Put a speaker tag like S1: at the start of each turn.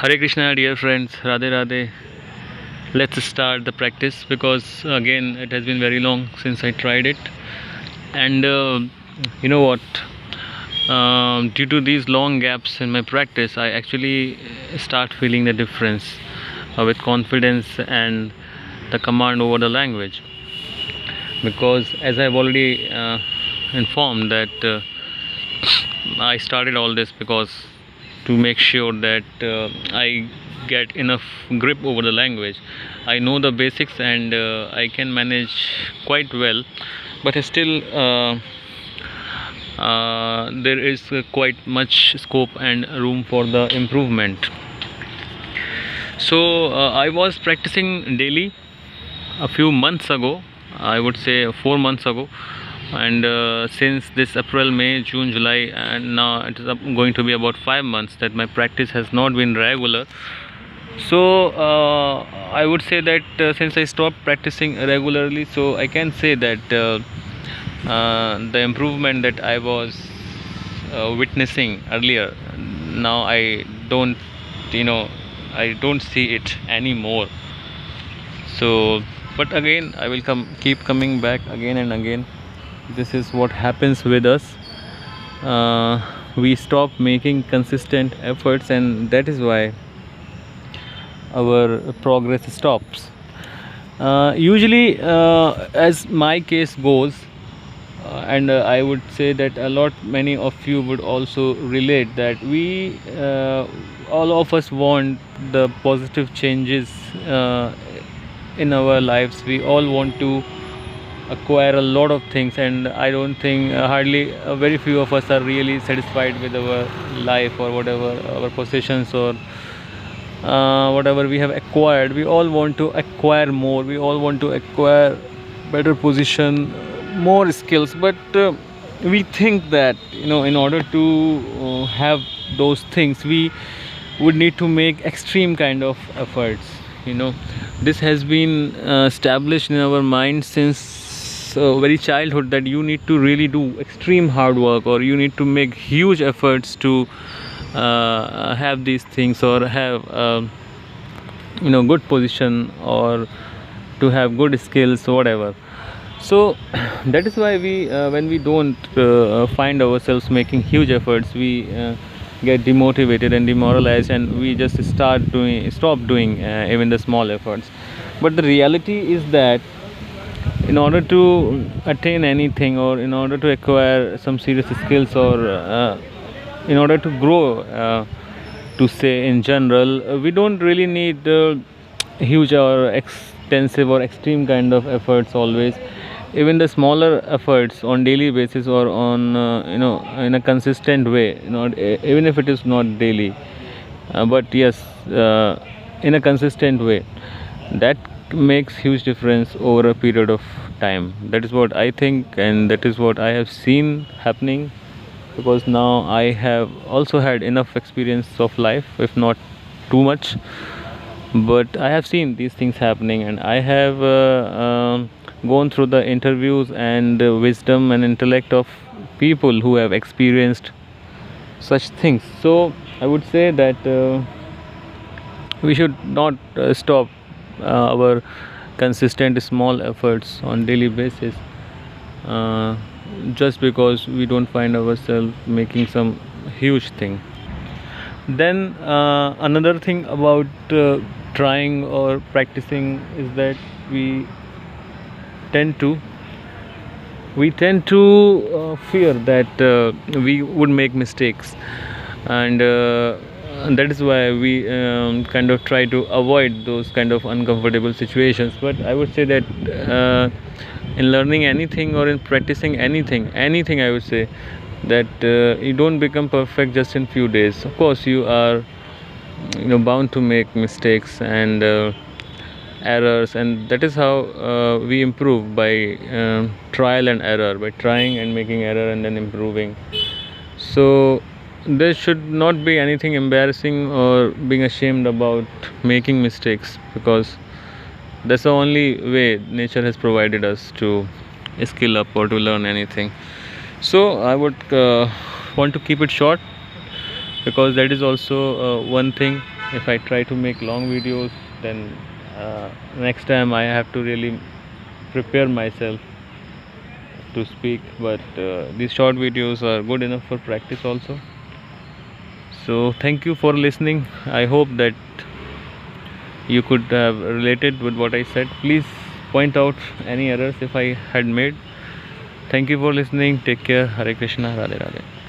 S1: Hare Krishna, dear friends. Radhe Radhe. Let's start the practice because again it has been very long since I tried it, and you know what? Due to these long gaps in my practice, I actually start feeling the difference with confidence and the command over the language. Because as I've already informed that I started all this because to make sure that I get enough grip over the language. I know the basics and I can manage quite well, but still there is quite much scope and room for the improvement. So I was practicing daily a few months ago, I would say 4 months ago, and since this April, May, June, July, and now it is going to be about 5 months that my practice has not been regular. So I would say that since I stopped practicing regularly, so I can say that the improvement that I was witnessing earlier, now I don't, I don't see it anymore. So but again I will keep coming back again and again. This is what happens with us. We stop making consistent efforts, and that is why our progress stops. Usually, as my case goes, and I would say that many of you would also relate that we all of us want the positive changes in our lives. We all want to acquire a lot of things, and I don't think hardly very few of us are really satisfied with our life or whatever our possessions or whatever we have acquired. We all want to acquire more, we all want to acquire better position, more skills, but we think that in order to have those things we would need to make extreme kind of efforts. This has been established in our mind since very childhood, that you need to really do extreme hard work, or you need to make huge efforts to have these things, or have good position, or to have good skills, whatever. So that is why we when we don't find ourselves making huge efforts, we get demotivated and demoralized, and we just stop doing even the small efforts. But the reality is that in order to attain anything, or in order to acquire some serious skills, or in order to grow, to say in general, we don't really need huge or extensive or extreme kind of efforts always. Even the smaller efforts on daily basis, or on in a consistent way, even if it is not daily, but yes, in a consistent way, that makes huge difference over a period of time. That is what I think, and that is what I have seen happening, because now I have also had enough experience of life, if not too much, but I have seen these things happening, and I have gone through the interviews and wisdom and intellect of people who have experienced such things. So I would say that we should not stop our consistent small efforts on daily basis just because we don't find ourselves making some huge thing. Then another thing about trying or practicing is that we tend to fear that we would make mistakes, and that is why we kind of try to avoid those kind of uncomfortable situations. But I would say that in learning anything, or in practicing anything, I would say that you don't become perfect just in few days. Of course you are bound to make mistakes and errors, and that is how we improve, by trial and error, by trying and making error and then improving. So there should not be anything embarrassing or being ashamed about making mistakes, because that's the only way nature has provided us to skill up or to learn anything. So I would want to keep it short, because that is also one thing If I try to make long videos, then next time I have to really prepare myself to speak. But these short videos are good enough for practice also. So thank you for listening. I hope that you could have related with what I said. Please point out any errors if I had made. Thank you for listening. Take care. Hare Krishna. Radhe Radhe.